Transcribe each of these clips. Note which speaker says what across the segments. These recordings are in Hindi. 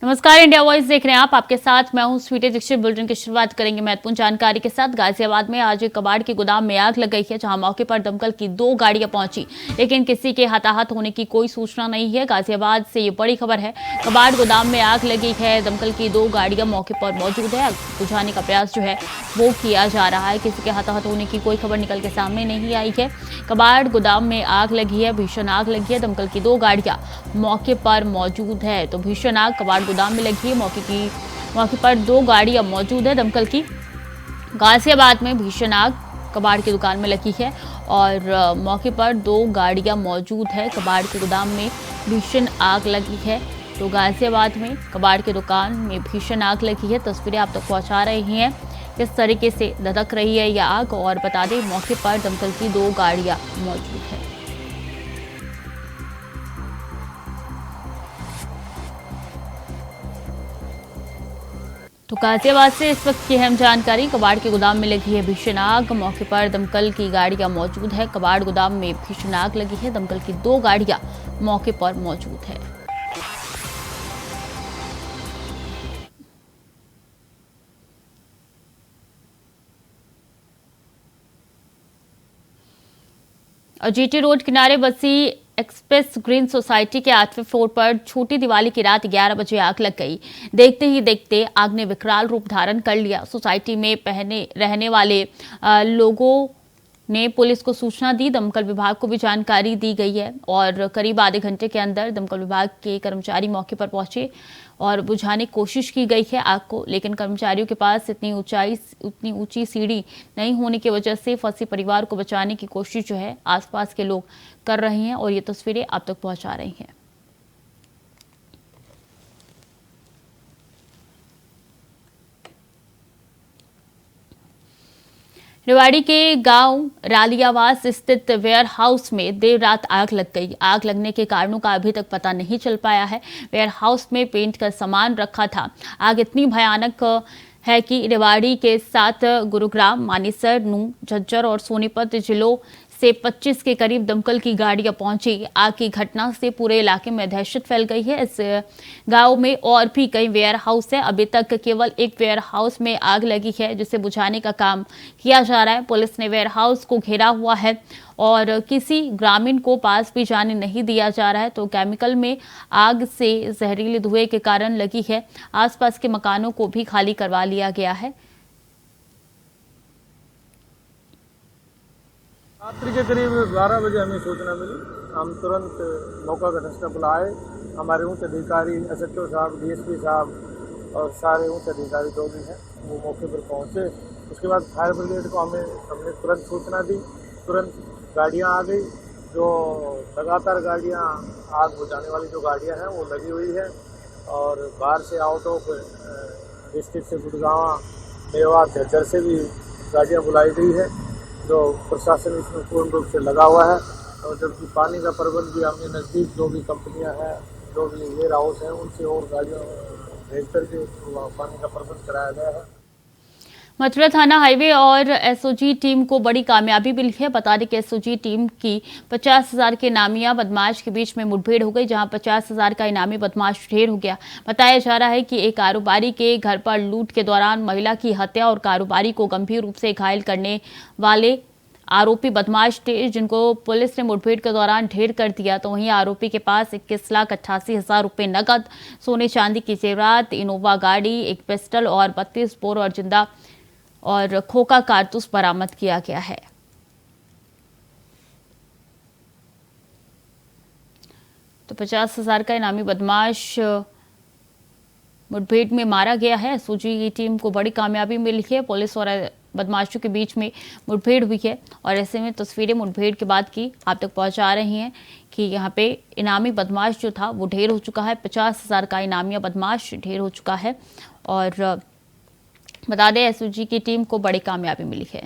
Speaker 1: नमस्कार, इंडिया वॉइस देख रहे हैं आप। आपके साथ मैं हूं स्वीटी दीक्षित। बुलेटिन की शुरुआत करेंगे महत्वपूर्ण जानकारी के साथ। गाजियाबाद में आज एक कबाड़ के गोदाम में आग लग गई है, जहां मौके पर दमकल की 2 गाड़ियां पहुंची, लेकिन किसी के हताहत होने की कोई सूचना नहीं है। गाजियाबाद से ये बड़ी खबर है। कबाड़ गोदाम में आग लगी है, दमकल की 2 गाड़ियां मौके पर मौजूद है। आग बुझाने का प्रयास जो है वो किया जा रहा है। किसी के हताहत होने की कोई खबर निकल के सामने नहीं आई है। कबाड़ गोदाम में आग लगी है, भीषण आग लगी है। दमकल की 2 गाड़ियां मौके पर मौजूद है। तो भीषण आग कबाड़ गोदाम में लगी है। मौके पर 2 गाड़ियां मौजूद है दमकल की। गाजियाबाद में भीषण आग कबाड़ की दुकान में लगी है और मौके पर 2 गाड़ियां मौजूद है। कबाड़ के गोदाम में भीषण आग लगी है। तो गाजियाबाद में कबाड़ की दुकान में भीषण आग लगी है। तस्वीरें आप तक पहुंचा रही हैं किस तरीके से धधक रही है यह आग। और बता दें, मौके पर दमकल की 2 गाड़ियां मौजूद है। तो गाजियाबाद से इस वक्त की अहम जानकारी। कबाड़ के गोदाम में लगी है भीषण आग, मौके पर दमकल की गाड़ियां मौजूद है। कबाड़ गोदाम में भीषण आग लगी है, दमकल की 2 गाड़ियां मौके पर मौजूद है। और जीटी रोड किनारे बसी एक्सप्रेस ग्रीन सोसाइटी के 8वें फ्लोर पर छोटी दिवाली की रात 11 बजे आग लग गई। देखते ही देखते आग ने विकराल रूप धारण कर लिया। सोसाइटी में रहने वाले लोगों ने पुलिस को सूचना दी। दमकल विभाग को भी जानकारी दी गई है और करीब आधे घंटे के अंदर दमकल विभाग के कर्मचारी मौके पर पहुंचे और बुझाने की कोशिश की गई है आग को, लेकिन कर्मचारियों के पास उतनी ऊंची सीढ़ी नहीं होने की वजह से फंसे परिवार को बचाने की कोशिश जो है आसपास के लोग कर रहे हैं और ये तस्वीरें आप तक पहुंचा रही हैं। रेवाड़ी के गांव रालियावास स्थित वेयर हाउस में देर रात आग लग गई। आग लगने के कारणों का अभी तक पता नहीं चल पाया है। वेयर हाउस में पेंट का सामान रखा था। आग इतनी भयानक है कि रेवाड़ी के साथ गुरुग्राम, मानेसर, नूंह, झज्जर और सोनीपत जिलों से 25 के करीब दमकल की गाड़ियां पहुंची। आग की घटना से पूरे इलाके में दहशत फैल गई है। इस गांव में और भी कई वेयर हाउस है। अभी तक केवल एक वेयर हाउस में आग लगी है, जिसे बुझाने का काम किया जा रहा है। पुलिस ने वेयर हाउस को घेरा हुआ है और किसी ग्रामीण को पास भी जाने नहीं दिया जा रहा है। तो केमिकल में आग से जहरीले धुएं के कारण लगी है। आसपास के मकानों को भी खाली करवा लिया गया है।
Speaker 2: रात्रि के करीब 12 बजे हमें सूचना मिली। हम तुरंत मौका का दस्ता बुलाए। हमारे उच्च अधिकारी एसएचओ साहब, डीएसपी साहब और सारे उच्च अधिकारी जो भी हैं वो मौके पर पहुंचे। उसके बाद फायर ब्रिगेड को हमने तुरंत सूचना दी। तुरंत गाड़ियां आ गई। जो लगातार गाड़ियां आग बुझाने वाली जो गाड़ियां हैं वो लगी हुई है और बाहर से आउट ऑफ डिस्ट्रिक्ट से गुड़गांव, मेवात, झज्जर से भी गाड़ियां बुलाई गई है। जो प्रशासन इसमें पूर्ण रूप से लगा हुआ है। और जबकि पानी का प्रबंध भी हमने नज़दीक जो भी कंपनियां हैं, जो भी वेयर हाउस हैं, उनसे और गाड़ियों भेज करके पानी का प्रबंध कराया गया है।
Speaker 1: मथुरा थाना हाईवे और एसओजी टीम को बड़ी कामयाबी मिली है। बता दें कि एसओजी टीम की 50,000 के इनामिया बदमाश के बीच में मुठभेड़ हो गई, जहां 50,000 का इनामी बदमाश ढेर हो गया। बताया जा रहा है कि एक कारोबारी के घर पर लूट के दौरान महिला की हत्या और कारोबारी को गंभीर रूप से घायल करने वाले आरोपी बदमाश थे, जिनको पुलिस ने मुठभेड़ के दौरान ढेर कर दिया। तो वहीं आरोपी के पास 21,88,000 रुपए नकद, सोने चांदी की जेवरात, इनोवा गाड़ी, एक पिस्टल और 32 बोर और जिंदा और खोखा कारतूस बरामद किया गया है। तो 50,000 का इनामी बदमाश मुठभेड़ में मारा गया है। एसओजी की टीम को बड़ी कामयाबी मिली है। पुलिस और बदमाशों के बीच में मुठभेड़ हुई है और ऐसे में तस्वीरें मुठभेड़ के बाद की आप तक पहुंचा रही हैं कि यहाँ पे इनामी बदमाश जो था वो ढेर हो चुका है। 50,000 का इनामिया बदमाश ढेर हो चुका है और बता दें एसओजी की टीम को बड़ी कामयाबी मिली है।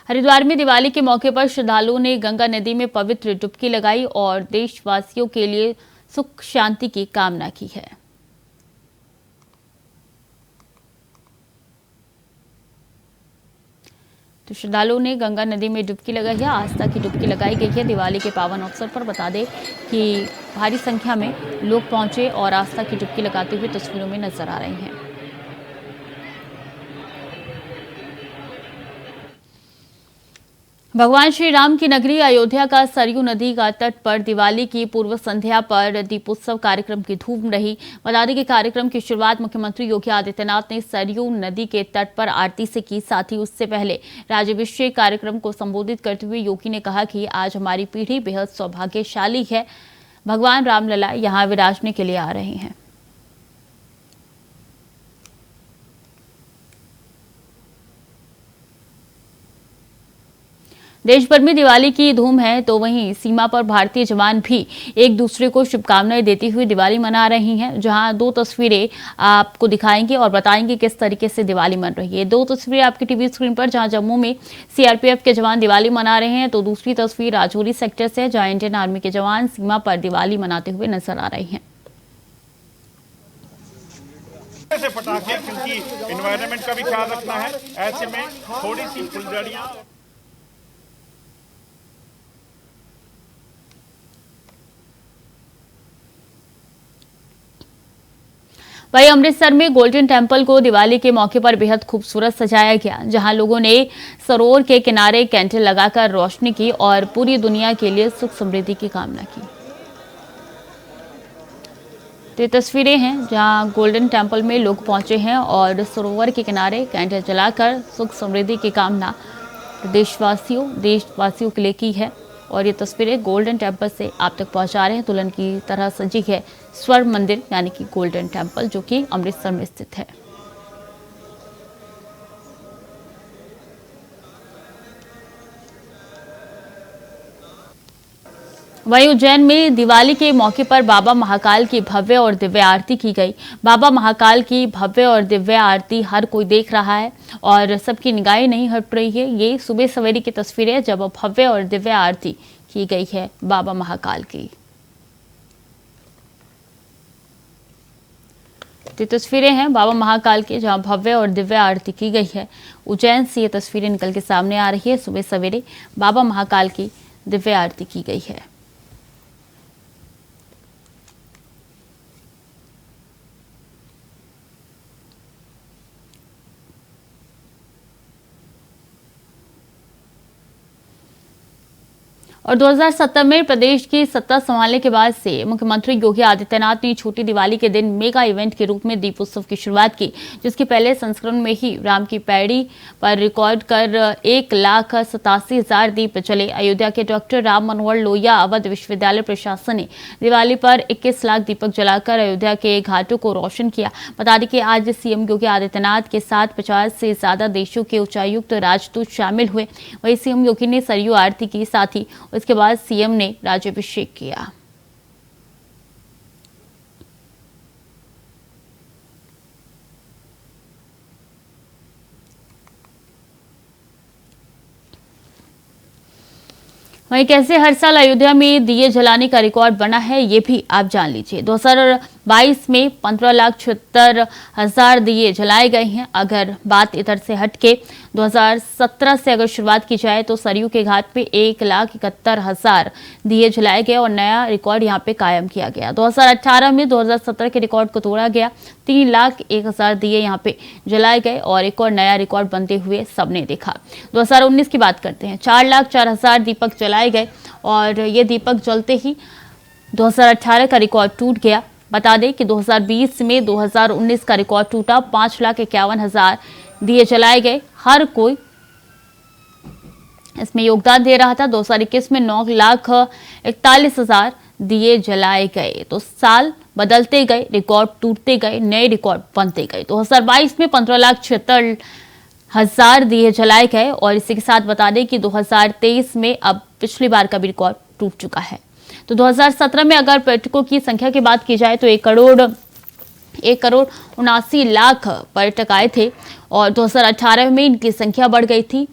Speaker 1: हरिद्वार में दिवाली के मौके पर श्रद्धालुओं ने गंगा नदी में पवित्र डुबकी लगाई और देशवासियों के लिए सुख शांति की कामना की है। तो श्रद्धालुओं ने गंगा नदी में डुबकी लगाई है, आस्था की डुबकी लगाई गई है। दिवाली के पावन अवसर पर बता दें कि भारी संख्या में लोग पहुंचे और आस्था की डुबकी लगाते हुए तस्वीरों में नजर आ रहे हैं। भगवान श्री राम की नगरी अयोध्या का सरयू नदी का तट पर दिवाली की पूर्व संध्या पर दीपोत्सव कार्यक्रम की धूम रही। बता दें कि कार्यक्रम की शुरुआत मुख्यमंत्री योगी आदित्यनाथ ने सरयू नदी के तट पर आरती से की। साथ ही उससे पहले राज्याभिषेक कार्यक्रम को संबोधित करते हुए योगी ने कहा कि आज हमारी पीढ़ी बेहद सौभाग्यशाली है, भगवान रामलला यहाँ विराजने के लिए आ रहे हैं। देश भर में दिवाली की धूम है, तो वहीं सीमा पर भारतीय जवान भी एक दूसरे को शुभकामनाएं देते हुए दिवाली मना रही हैं। जहां दो तस्वीरें आपको दिखाएंगे और बताएंगे किस तरीके से दिवाली मन रही है। दो तस्वीरें आपकी टीवी स्क्रीन पर, जहां जम्मू में सीआरपीएफ के जवान दिवाली मना रहे हैं, तो दूसरी तस्वीर राजौरी सेक्टर से, जहां इंडियन आर्मी के जवान सीमा पर दिवाली मनाते हुए नजर आ रहे हैं।
Speaker 3: से पटाखे, क्योंकि एनवायरनमेंट का भी ख्याल रखना है, ऐसे में थोड़ी सी फुलझड़ियां।
Speaker 1: वहीं अमृतसर में गोल्डन टेम्पल को दिवाली के मौके पर बेहद खूबसूरत सजाया गया, जहां लोगों ने सरोवर के किनारे कैंडल लगाकर रोशनी की और पूरी दुनिया के लिए सुख समृद्धि की कामना की। तो ये तस्वीरें हैं जहां गोल्डन टेम्पल में लोग पहुंचे हैं और सरोवर के किनारे कैंडल जलाकर सुख समृद्धि की कामना देशवासियों के लिए की है। और ये तस्वीरें गोल्डन टेम्पल से आप तक पहुंचा रहे हैं। दुल्हन की तरह सजी है स्वर्ण मंदिर यानी कि गोल्डन टेम्पल, जो कि अमृतसर में स्थित है। वहीं उज्जैन में दिवाली के मौके पर बाबा महाकाल की भव्य और दिव्य आरती की गई। बाबा महाकाल की भव्य और दिव्य आरती हर कोई देख रहा है और सबकी निगाहें नहीं हट रही है। ये सुबह सवेरे की तस्वीरें जब भव्य और दिव्य आरती की गई है बाबा महाकाल की। तो तस्वीरें हैं बाबा महाकाल की, जहां भव्य और दिव्य आरती की गई है। उज्जैन से ये तस्वीरें निकल के सामने आ रही है। सुबह सवेरे बाबा महाकाल की दिव्य आरती की गई है। और 2017 में प्रदेश की सत्ता संभालने के बाद से मुख्यमंत्री योगी आदित्यनाथ ने छोटी दिवाली के दिन मेगा इवेंट के रूप में दीपोत्सव की शुरुआत की, जिसके पहले संस्करण में ही राम की पैड़ी पर रिकॉर्ड कर 1,87,000 दीप जले। अयोध्या के डॉक्टर राम मनोहर लोहिया अवध विश्वविद्यालय प्रशासन ने दिवाली पर 21 लाख दीपक जलाकर अयोध्या के घाटों को रोशन किया। बता दें कि आज सीएम योगी आदित्यनाथ के साथ 50 से ज्यादा देशों के उच्चायुक्त राजदूत शामिल हुए। वहीं सीएम योगी ने सरयू आरती की, साथ ही उसके बाद सीएम ने राज्याभिषेक किया। वहीं कैसे हर साल अयोध्या में दिए जलाने का रिकॉर्ड बना है, ये भी आप जान लीजिए। 2022 में 15,76,000 दिए जलाए गए हैं। अगर बात इधर से हटके 2017 से अगर शुरुआत की जाए तो सरयू के घाट पे 1,71,000 दिए जलाए गए और नया रिकॉर्ड यहाँ पे कायम किया गया। 2018 में 2017 के रिकॉर्ड को तोड़ा गया, 3,01,000 दिए यहाँ पे जलाए गए और एक और नया रिकॉर्ड बनते हुए सबने देखा। 2019 की बात करते हैं, 4,04,000 दीपक जलाए गए और ये दीपक जलते ही 2018 का रिकॉर्ड टूट गया। बता दें कि 2020 में 2019 का रिकॉर्ड टूटा, 5,51,000 दिए जलाए गए। हर कोई इसमें योगदान दे रहा था। 2021 में 9,41,000 दिए जलाए गए। तो साल बदलते गए, रिकॉर्ड टूटते गए, नए रिकॉर्ड बनते गए। 2022 में 15,76,000 दिए जलाए गए और इसी के साथ बता दें कि 2023 में अब पिछली बार का भी रिकॉर्ड टूट चुका है। तो 2017 में अगर पर्यटकों की संख्या की बात की जाए तो 1,79,00,000 पर्यटक आए थे और 2018 में इनकी संख्या बढ़ गई थी।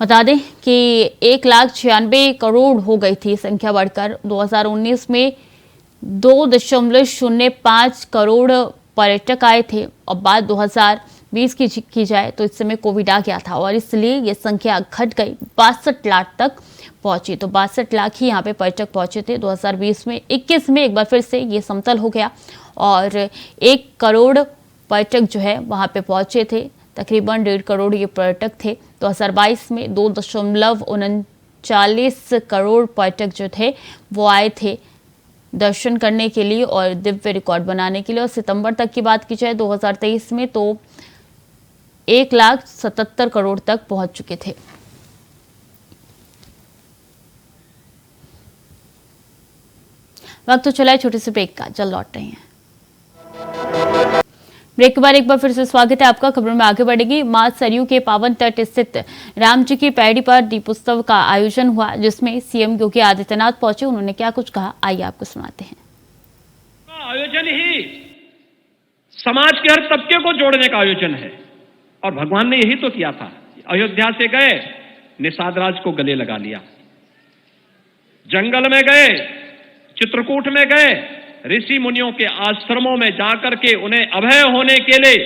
Speaker 1: बता दें कि 1,96,00,000 हो गई थी संख्या बढ़कर। 2019 में 2.05 करोड़ पर्यटक आए थे और बाद 20 की जाए तो इस समय कोविड आ गया था और इसलिए ये संख्या घट गई 62 लाख तक पहुंची। तो 62 लाख ही यहाँ पे पर्यटक पहुंचे थे 2020 में। 21 में एक बार फिर से ये समतल हो गया और 1 करोड़ पर्यटक जो है वहाँ पे पहुंचे थे। तकरीबन 1.5 करोड़ ये पर्यटक थे। 2022 में 2.39 करोड़ पर्यटक जो थे वो आए थे दर्शन करने के लिए और दिव्य रिकॉर्ड बनाने के लिए। और सितंबर तक की बात की जाए 2023 में तो 1,77 करोड़ तक पहुंच चुके थे। वक्त तो चला है छोटे से ब्रेक का, जल्द लौट रहे हैं। ब्रेक के बाद एक बार फिर से स्वागत है आपका। खबरों में आगे बढ़ेगी। मां सरयू के पावन तट स्थित राम जी की पैड़ी पर दीपोत्सव का आयोजन हुआ, जिसमें सीएम योगी आदित्यनाथ पहुंचे। उन्होंने क्या कुछ कहा, आइए आपको सुनाते हैं।
Speaker 4: आयोजन ही समाज के हर तबके को जोड़ने का आयोजन है और भगवान ने यही तो किया था। अयोध्या से गए, निषाद राज को गले लगा लिया, जंगल में गए, चित्रकूट में गए, ऋषि मुनियों के आश्रमों में जाकर के उन्हें अभय होने के लिए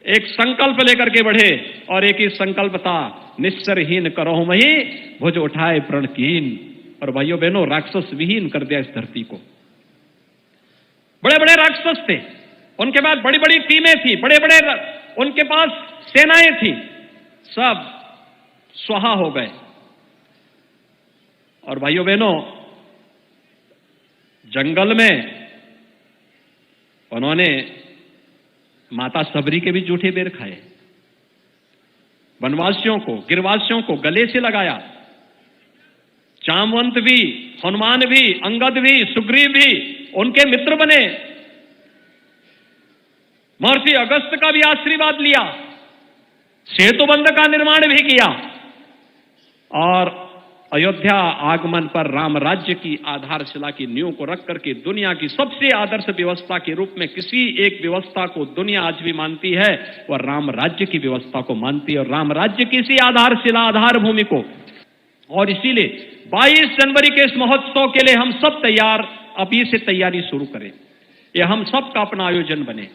Speaker 4: एक संकल्प लेकर के बढ़े और एक ही संकल्प था, निस्सरहीन करहु मही भुज उठाए प्रणकीन। और भाइयों बहनों, राक्षस विहीन कर दिया इस धरती को। बड़े बड़े राक्षस थे, उनके पास बड़ी बड़ी टीमें थी, बड़े बड़े उनके पास सेनाएं थी, सब स्वाहा हो गए। और भाइयों बहनों, जंगल में उन्होंने माता सबरी के भी जूठे बेर खाए, वनवासियों को, गिरवासियों को गले से लगाया। जामवंत भी, हनुमान भी, अंगद भी, सुग्रीव भी उनके मित्र बने। महर्षि अगस्त का भी आशीर्वाद लिया, सेतुबंध का निर्माण भी किया और अयोध्या आगमन पर राम राज्य की आधारशिला की नींव को रख करके दुनिया की सबसे आदर्श व्यवस्था के रूप में किसी एक व्यवस्था को दुनिया आज भी मानती है, वह राम राज्य की व्यवस्था को मानती है और राम राज्य की इसी आधारशिला, आधार भूमि को। और इसीलिए 22 जनवरी के इस महोत्सव के लिए हम सब तैयार, अभी से तैयारी शुरू करें। यह हम सब का अपना आयोजन बने।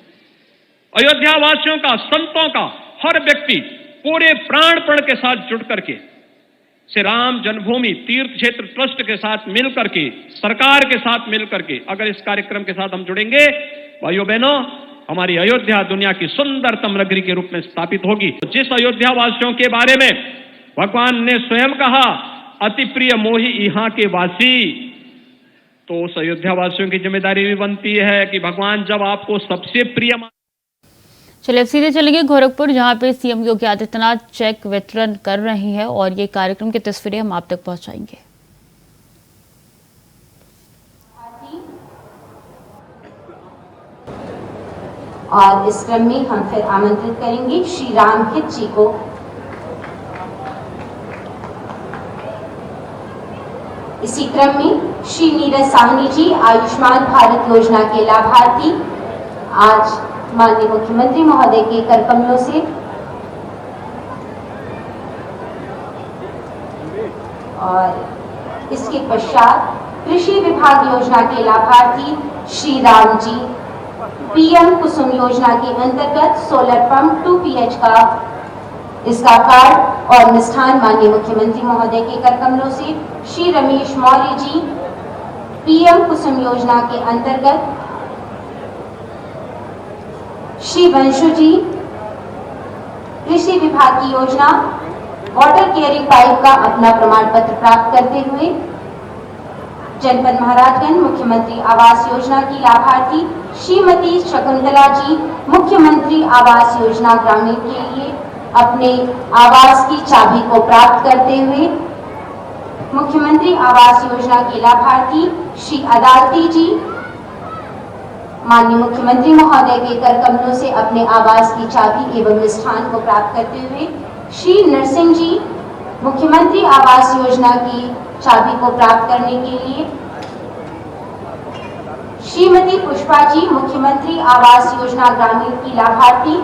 Speaker 4: अयोध्या वासियों का, संतों का, हर व्यक्ति पूरे प्राणपण के साथ जुट करके श्री राम जन्मभूमि तीर्थ क्षेत्र ट्रस्ट के साथ मिलकर के, सरकार के साथ मिलकर के अगर इस कार्यक्रम के साथ हम जुड़ेंगे, भाइयों बहनों, हमारी अयोध्या दुनिया की सुंदरतम नगरी के रूप में स्थापित होगी। जिस अयोध्या वासियों के बारे में भगवान ने स्वयं कहा, अति प्रिय मोहि यहाँ के वासी, तो उस अयोध्या वासियों की जिम्मेदारी भी बनती है कि भगवान जब आपको सबसे प्रिय।
Speaker 1: चलिए अब सीधे चलेंगे गोरखपुर, जहां पे सीएम योगी आदित्यनाथ चेक वितरण कर रहे हैं और ये कार्यक्रम की तस्वीरें हम आप तक पहुंचाएंगे।
Speaker 5: और इस क्रम में हम फिर आमंत्रित करेंगे श्री राम हित जी को। इसी क्रम में श्री नीरज साहनी जी, आयुष्मान भारत योजना के लाभार्थी, आज माननीय मुख्यमंत्री महोदय के कर कमलों से और इसके पश्चात कृषि विभाग योजना के लाभार्थी श्री राम जी, पीएम कुसुम योजना के अंतर्गत सोलर पंप 2 PH का इसका कार्ड और मिष्ठान माननीय मुख्यमंत्री महोदय के कर कमलों से श्री रमेश मौर्य जी, पीएम कुसुम योजना के अंतर्गत श्री वंशु जी, कृषि विभाग की योजना वाटर केयरिंग पाइप का अपना प्रमाण पत्र प्राप्त करते हुए जनपद महाराजगंज मुख्यमंत्री आवास योजना की लाभार्थी श्रीमती शकुंतला जी, मुख्यमंत्री आवास योजना ग्रामीण के लिए अपने आवास की चाबी को प्राप्त करते हुए मुख्यमंत्री आवास योजना के लाभार्थी श्री अदालती जी, माननीय मुख्यमंत्री महोदय के कर कमलों से अपने आवास की चाबी एवं मिष्ठान को प्राप्त करते हुए श्री नरसिंह जी, मुख्यमंत्री आवास योजना की चाबी को प्राप्त करने के लिए श्रीमती पुष्पा जी, मुख्यमंत्री आवास योजना ग्रामीण की लाभार्थी,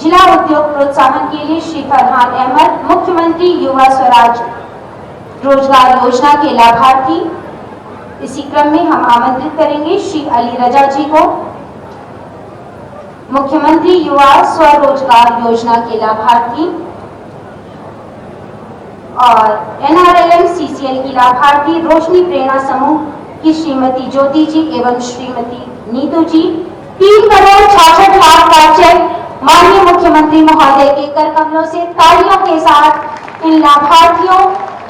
Speaker 5: जिला उद्योग प्रोत्साहन के लिए श्री फरहान अहमद, मुख्यमंत्री युवा स्वराज रोजगार योजना के लाभार्थी, इसी क्रम में हम आमंत्रित करेंगे श्री अली रजा जी को, मुख्यमंत्री युवा स्वरोजगार योजना के लाभार्थी और NRLM CCL की लाभार्थी रोशनी प्रेरणा समूह की श्रीमती ज्योति जी एवं श्रीमती नीतू जी 3,66,00,000 का चेक माननीय मुख्यमंत्री महोदय के कर कमलों से तालियों के साथ इन लाभार्थियों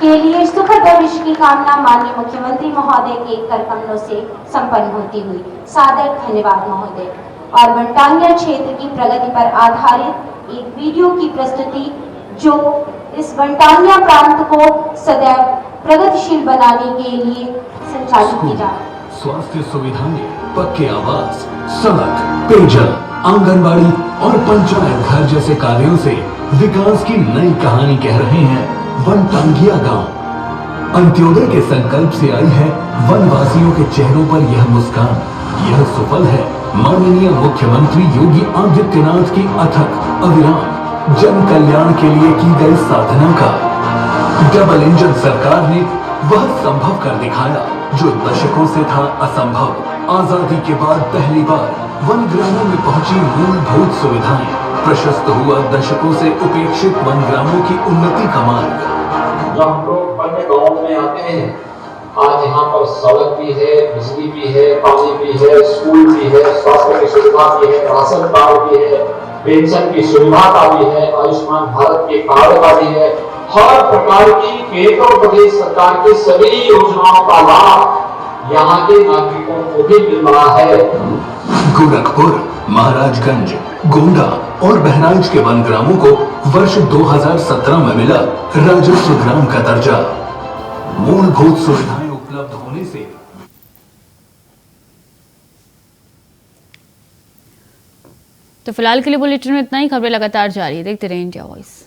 Speaker 5: के लिए सुखद भविष्य की कामना माननीय मुख्यमंत्री महोदय के कर कमलों से संपन्न होती हुई सादर धन्यवाद महोदय। और वनटांगिया क्षेत्र की प्रगति पर आधारित एक वीडियो की प्रस्तुति जो इस वनटांगिया प्रांत को सदैव प्रगतिशील बनाने के लिए संचालित की जा रही है।
Speaker 6: स्वास्थ्य सुविधाएं, पक्के आवास, सड़क, पेयजल, आंगनबाड़ी और पंचायत घर जैसे कार्यों से विकास की नई कहानी कह रहे हैं वनटांगिया गांव। अंत्योदय के संकल्प से आई है वनवासियों के चेहरों पर यह मुस्कान। यह सफल है माननीय मुख्यमंत्री योगी आदित्यनाथ की अथक अविराम जन कल्याण के लिए की गई साधना का। डबल इंजन सरकार ने वह संभव कर दिखाया जो दशकों से था असंभव। आजादी के बाद पहली बार वन ग्रामों में पहुंची मूलभूत सुविधाएं, प्रशस्त हुआ दशकों से उपेक्षित वन ग्रामों की उन्नति का मार्ग।
Speaker 7: जब हम लोग अन्य गाँव में आते हैं, आज यहाँ पर सड़क भी है, बिजली भी है, पानी भी है, स्कूल भी है, स्वास्थ्य की सुविधा भी है, राशन कार्ड भी है, पेंशन की सुविधा का भी है, आयुष्मान भारत के कार्ड का भी है। हर प्रकार की केंद्र और प्रदेश सरकार की सभी योजनाओं का लाभ यहाँ के नागरिकों को भी मिल रहा है।
Speaker 6: गोरखपुर, महाराजगंज, गोंडा और बहराइच के वन ग्रामों को वर्ष 2017 में मिला राजस्व ग्राम का दर्जा। मूलभूत सुविधाएं उपलब्ध होने से
Speaker 1: तो फिलहाल के लिए बुलेटिन में इतना ही। खबरें लगातार जारी है, देखते रहिए इंडिया वॉइस।